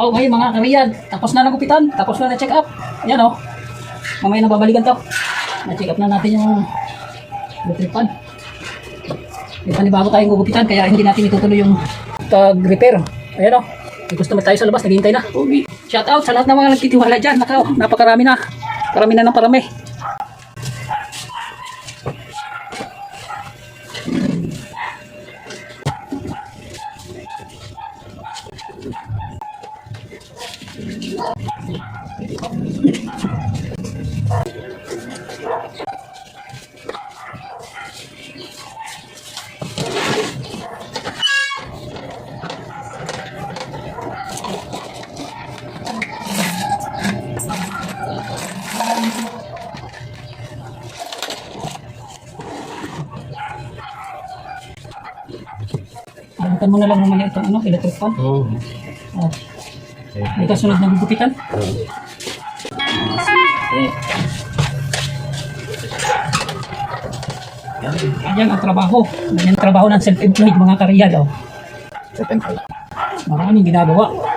Oh, ngayon mga kariyan, tapos na nagupitan, tapos na na-check up. Ayan oh. Mamaya na babalikan to. Na-check up na natin yung electric fan. May panibago tayong gugupitan, kaya hindi natin itutuloy yung pag-repair. Ayan oh. May customer tayo sa labas, naghihintay na. Shout out sa lahat ng mga nagtitiwala dyan. Nakaw, napakarami na. Parami na ng parami. Abutan mo na lang mamaya itong ano, electric fan. Oo. Oh. May kasunod na gugupitan. Ayan ang trabaho. Ayan ang trabaho ng self-employed mga kariyad. Oh. Maraming ginagawa.